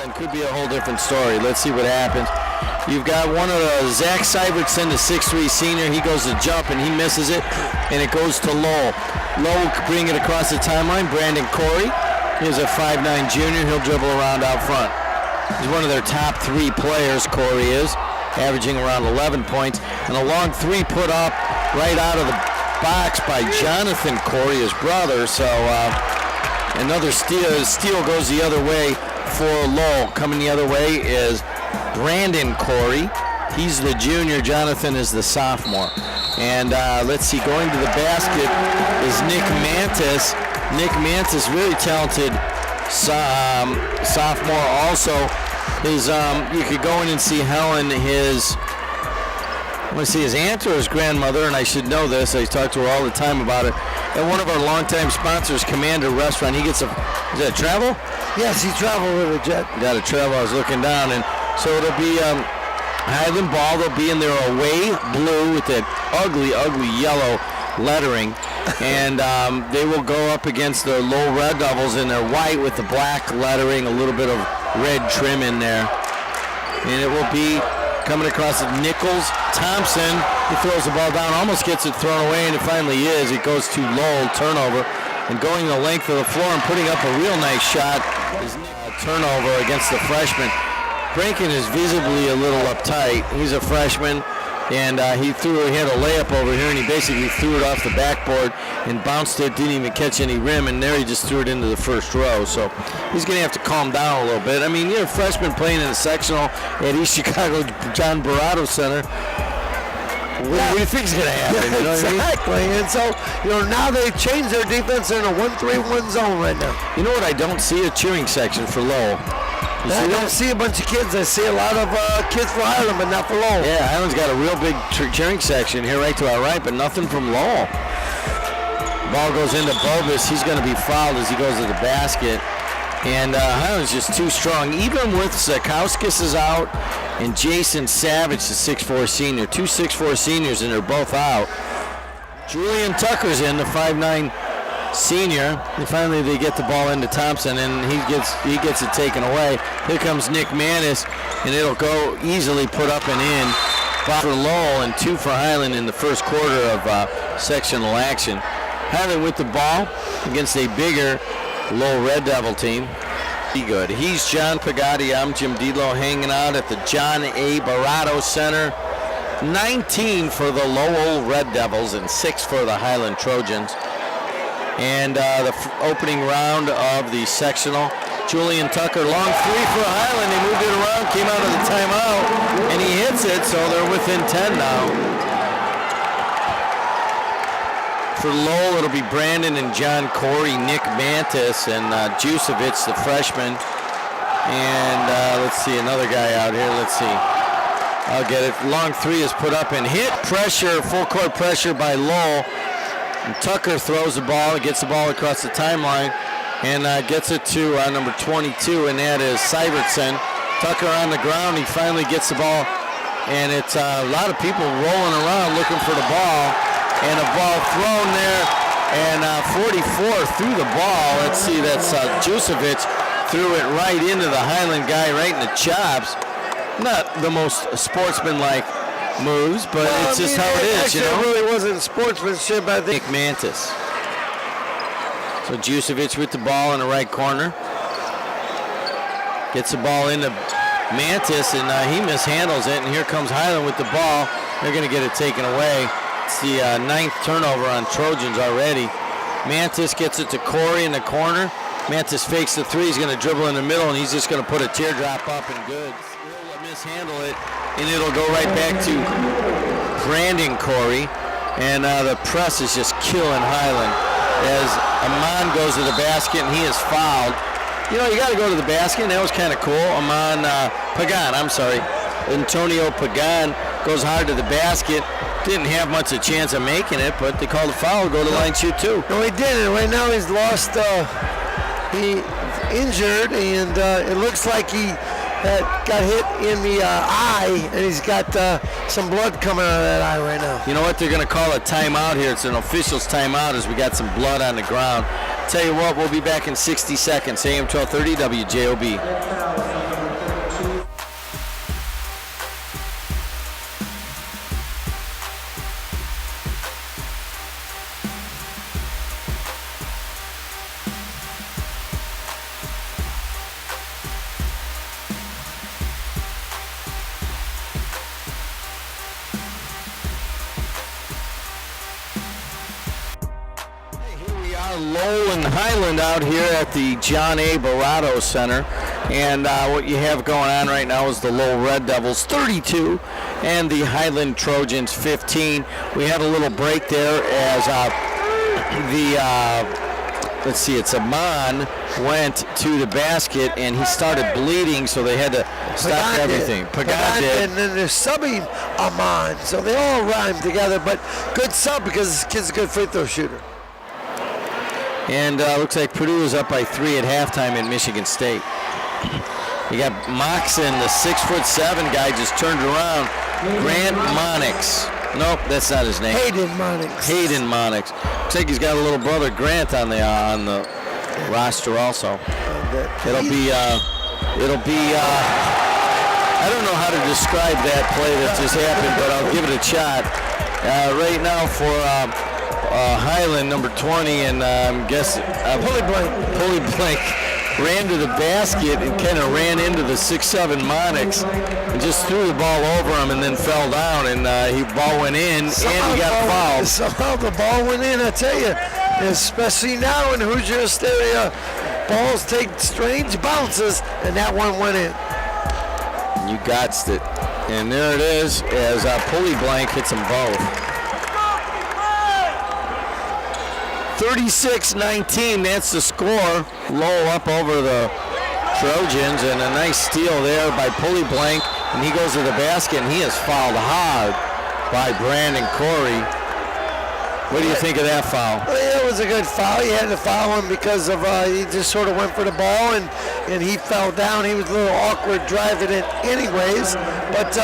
Highland could be a whole different story. Let's see what happens. You've got one of the Zach Syvertson, the 6'3 senior. He goes to jump and he misses it, and it goes to Lowell. Lowell bring it across the timeline. Brandon Corey, he's a 5'9 junior. He'll dribble around out front. He's one of their top 3 players, Corey is, averaging around 11 points. And a long 3 put up right out of the box by Jonathan Corey, his brother. So another steal. Steal goes the other way for Lowell. Coming the other way is Brandon Corey. He's the junior. Jonathan is the sophomore. And let's see, going to the basket is Nick Mantis. Nick Mantis, really talented sophomore. Also, his you could go in and see Helen, his aunt or his grandmother, and I should know this. I talk to her all the time about it. And one of our longtime sponsors, Commander Restaurant, he gets is that travel? Yes, he traveled with a jet. Got a travel. I was looking down, and so it'll be Highland ball. They'll be in their away blue with that ugly yellow lettering, and they will go up against the Lowell Red Devils in their white with the black lettering, a little bit of red trim in there. And it will be coming across it, Nichols Thompson. He throws the ball down, almost gets it thrown away, and it finally is. It goes to Lowell, turnover, and going the length of the floor and putting up a real nice shot is a turnover against the freshman. Brankin is visibly a little uptight. He's a freshman, and he had a layup over here, and he basically threw it off the backboard and bounced it, didn't even catch any rim, and there he just threw it into the first row. So he's going to have to calm down a little bit. I mean, you're a freshman playing in a sectional at East Chicago John Barato Center. What do you think is going to happen? Yeah, you know exactly. What I mean? And so, now they've changed their defense. They're in a 1-3-1 zone right now. You know what? I don't see a cheering section for Lowell. I don't see a bunch of kids. I see a lot of kids for Highland, but not for Lowell. Yeah, Highland's got a real big cheering section here right to our right, but nothing from Lowell. Ball goes into Bobus. He's going to be fouled as he goes to the basket. And Highland's just too strong. Even with Zakowskis is out and Jason Savage, the 6'4 senior. 2 6'4 seniors, and they're both out. Julian Tucker's in, the 5'9 senior. And finally they get the ball into Thompson, and he gets it taken away. Here comes Nick Manis, and it'll go easily put up and in. 5 for Lowell and 2 for Highland in the first quarter of sectional action. Highland with the ball against a bigger Lowell Red Devil team. Be good. He's John Pagatti. I'm Jim Delo, hanging out at the John A. Barato Center. 19 for the Lowell Red Devils and 6 for the Highland Trojans. And the opening round of the sectional. Julian Tucker, long 3 for Highland. They moved it around, came out of the timeout, and he hits it, so they're within 10 now. For Lowell, it'll be Brandon and John Corey, Nick Mantis, and Jusevich, the freshman. And let's see, another guy out here. Let's see. I'll get it. Long 3 is put up and hit. Pressure, full court pressure by Lowell. And Tucker throws the ball, gets the ball across the timeline, and gets it to number 22, and that is Syvertson. Tucker on the ground. He finally gets the ball, and it's a lot of people rolling around looking for the ball. And a ball thrown there, and 44 threw the ball. Let's see, that's Jusevich threw it right into the Highland guy, right in the chops. Not the most sportsmanlike moves, but it's just how it is, you know. It really wasn't sportsmanship, I think. Nick Mantis. So Jusevich with the ball in the right corner. Gets the ball into Mantis, and he mishandles it, and here comes Highland with the ball. They're going to get it taken away. It's the 9th turnover on Trojans already. Mantis gets it to Corey in the corner. Mantis fakes the 3. He's going to dribble in the middle, and he's just going to put a teardrop up and good. He'll mishandle it, and it'll go right back to Brandon Corey. And the press is just killing Highland as Amon goes to the basket, and he is fouled. You know, you got to go to the basket, and that was kind of cool. Antonio Pagan goes hard to the basket. Didn't have much a chance of making it, but they called a foul, go to the line, shoot 2. No, he didn't. Right now he's lost, he injured, and it looks like he got hit in the eye, and he's got some blood coming out of that eye right now. You know what? They're going to call a timeout here. It's an official's timeout as we got some blood on the ground. Tell you what, we'll be back in 60 seconds. AM 1230 WJOB. Lowell and Highland out here at the John A. Barato Center. And what you have going on right now is the Lowell Red Devils 32 and the Highland Trojans 15. We had a little break there as let's see, it's Amon went to the basket and he started bleeding, so they had to stop everything. Pagan did. And then they're subbing Amon, so they all rhyme together, but good sub because this kid's a good free throw shooter. And looks like Purdue is up by 3 at halftime in Michigan State. You got Moxon, the 6'7" guy, just turned around. Grant Monix. Nope, that's not his name. Hayden Monix. Hayden Monix. Looks like he's got a little brother Grant on the roster also. It'll be. I don't know how to describe that play that just happened, but I'll give it a shot. Right now for Highland, number 20, and I'm guessing Pulley Blank ran to the basket and kind of ran into the 6'7" Monix and just threw the ball over him and then fell down, and ball went in and he got fouled. Somehow the ball went in, I tell you, especially now in Hoosier Hysteria. Balls take strange bounces, and that one went in. You gotsed it. And there it is as Pulley Blank hits them both. 36-19, that's the score. Lowell up over the Trojans, and a nice steal there by Pulley Blank, and he goes to the basket, and he is fouled hard by Brandon Corey. What do you think of that foul? Well, it was a good foul. He had to foul him because of he just sort of went for the ball, and he fell down. He was a little awkward driving it anyways. But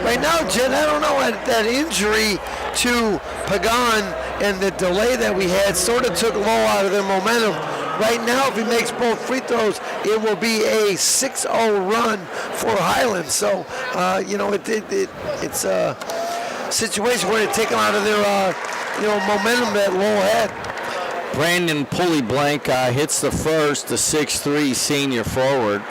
right now, Jen, I don't know, that injury to Pagan and the delay that we had sort of took Lowell out of their momentum. Right now, if he makes both free throws, it will be a 6-0 run for Highland. So, it's a situation where they take them out of their momentum that Lowell had. Brandon Pulley Blank hits the first, the 6'3" senior forward.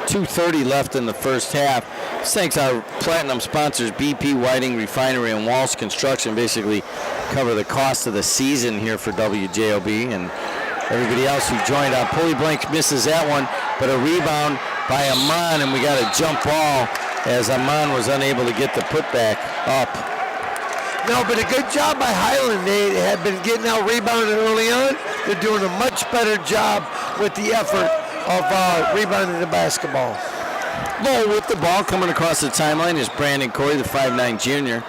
2:30 left in the first half. This thanks our platinum sponsors, BP Whiting Refinery and Walsh Construction, basically cover the cost of the season here for WJOB and everybody else who joined. Pulley Blank misses that one, but a rebound by Amon, and we got a jump ball as Amon was unable to get the putback up. No, but a good job by Highland. They had been getting out rebounded early on. They're doing a much better job with the effort of rebounding the basketball. Lowell with the ball coming across the timeline is Brandon Corey, the 5'9" junior.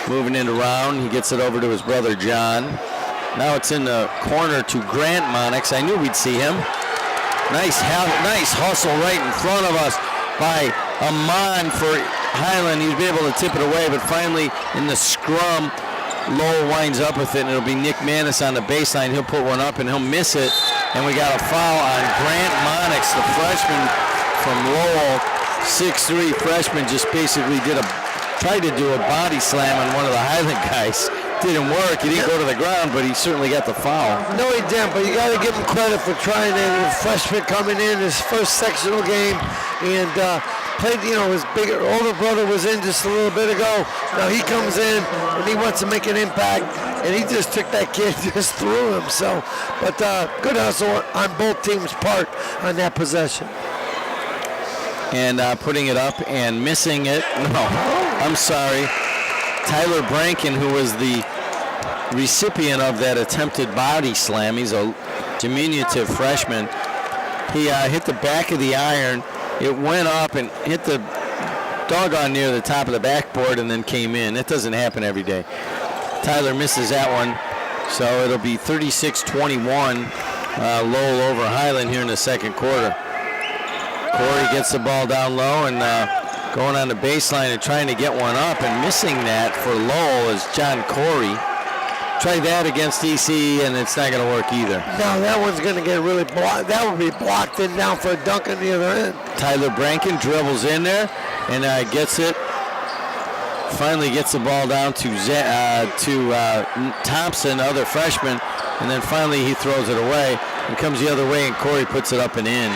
Moving it around, he gets it over to his brother John. Now it's in the corner to Grant Monix. I knew we'd see him. Nice hustle right in front of us by Amon for Highland. He'd be able to tip it away, but finally in the scrum, Lowell winds up with it, and it'll be Nick Manis on the baseline. He'll put one up, and he'll miss it. And we got a foul on Grant Monix, the freshman from Lowell. 6'3" freshman, just basically tried to do a body slam on one of the Highland guys. Didn't work. He didn't go to the ground, but he certainly got the foul. No, he didn't, but you got to give him credit for trying it. A freshman coming in, his first sectional game, and played, his older brother was in just a little bit ago. Now he comes in, and he wants to make an impact, and he just took that kid, just threw him. So, but good hustle on both teams' part on that possession. And putting it up and missing it. No, I'm sorry. Tyler Brankin, who was the recipient of that attempted body slam, he's a diminutive freshman. He hit the back of the iron. It went up and hit the doggone near the top of the backboard and then came in. That doesn't happen every day. Tyler misses that one, so it'll be 36-21 Lowell over Highland here in the second quarter. Corey gets the ball down low and going on the baseline and trying to get one up, and missing that for Lowell is John Corey. Try that against EC, and it's not going to work either. No, that one's going to get really blocked. That would be blocked in down for a dunk on the other end. Tyler Brankin dribbles in there and gets it. Finally gets the ball down to Thompson, other freshman, and then finally he throws it away and comes the other way, and Corey puts it up and in.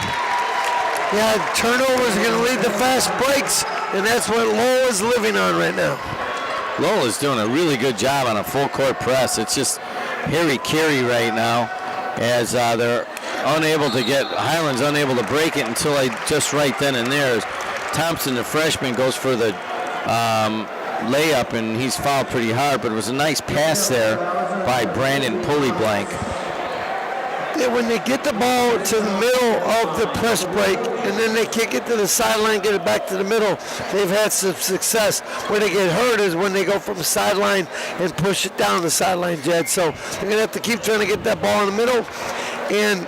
Yeah, turnovers are going to lead to fast breaks, and that's what Lowell is living on right now. Lowell is doing a really good job on a full court press. It's just Harry Carey right now, as they're unable to get, Highland's unable to break it until just right then and there. As Thompson, the freshman, goes for the layup, and he's fouled pretty hard, but it was a nice pass there by Brandon Pullyblank. Yeah, when they get the ball to the middle of the press break and then they kick it to the sideline, get it back to the middle, they've had some success. Where they get hurt is when they go from the sideline and push it down the sideline, Jed. So they're going to have to keep trying to get that ball in the middle. And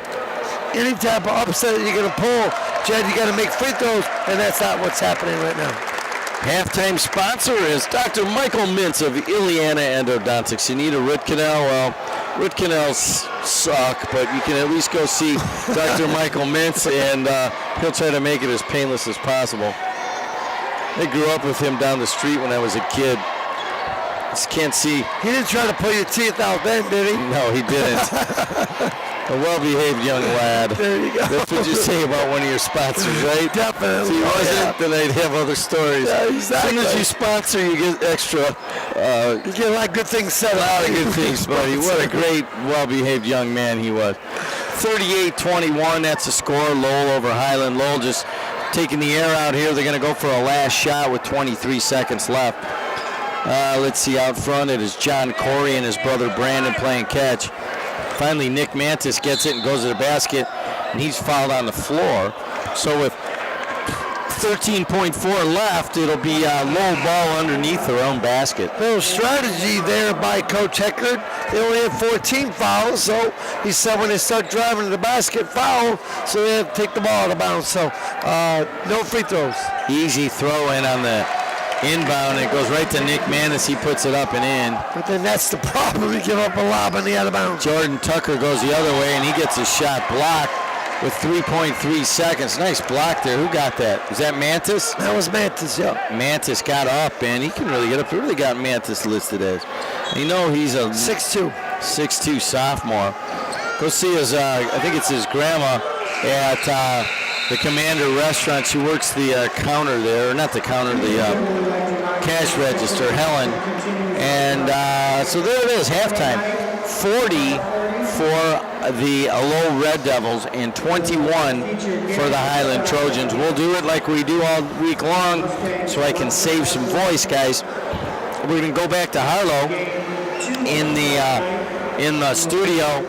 any type of upset that you're going to pull, Jed, you got to make free throws, and that's not what's happening right now. Halftime sponsor is Dr. Michael Mintz of Ileana Endodontics. You need a root canal? Well, root canals suck, but you can at least go see Dr. Michael Mintz, and he'll try to make it as painless as possible. I grew up with him down the street when I was a kid. Just can't see. He didn't try to pull your teeth out then, did he? No, he didn't. A well-behaved young lad. There you go. That's what you say about one of your sponsors, right? Definitely. If he wasn't, then I'd have other stories. Yeah, exactly. As soon as you sponsor, you get extra. You get a lot of good things said. A lot of good things, buddy. What a great, well-behaved young man he was. 38-21, that's the score. Lowell over Highland. Lowell just taking the air out here. They're going to go for a last shot with 23 seconds left. Let's see, out front it is John Corey and his brother Brandon playing catch. Finally, Nick Mantis gets it and goes to the basket, and he's fouled on the floor. So with 13.4 left, it'll be a low ball underneath their own basket. Little strategy there by Coach Heckard. They only have 14 fouls, so he said when they start driving to the basket, foul, so they have to take the ball out of bounds. So no free throws. Easy throw in on the inbound. It goes right to Nick Mantis. He puts it up and in. But then that's the problem. You give up a lob on the out of bounds. Jordan Tucker goes the other way, and he gets his shot blocked with 3.3 seconds. Nice block there. Who got that? Was that Mantis? That was Mantis, yeah. Mantis got up, and he can really get up. He really got Mantis listed as. You know he's a 6'2 sophomore. Go see his, I think it's his grandma at the Commander Restaurant. She works the counter there, or not the counter, the cash register, Helen. And so there it is, halftime. 40 for the Lowell Red Devils and 21 for the Highland Trojans. We'll do it like we do all week long so I can save some voice, guys. We're going to go back to Harlow in the studio.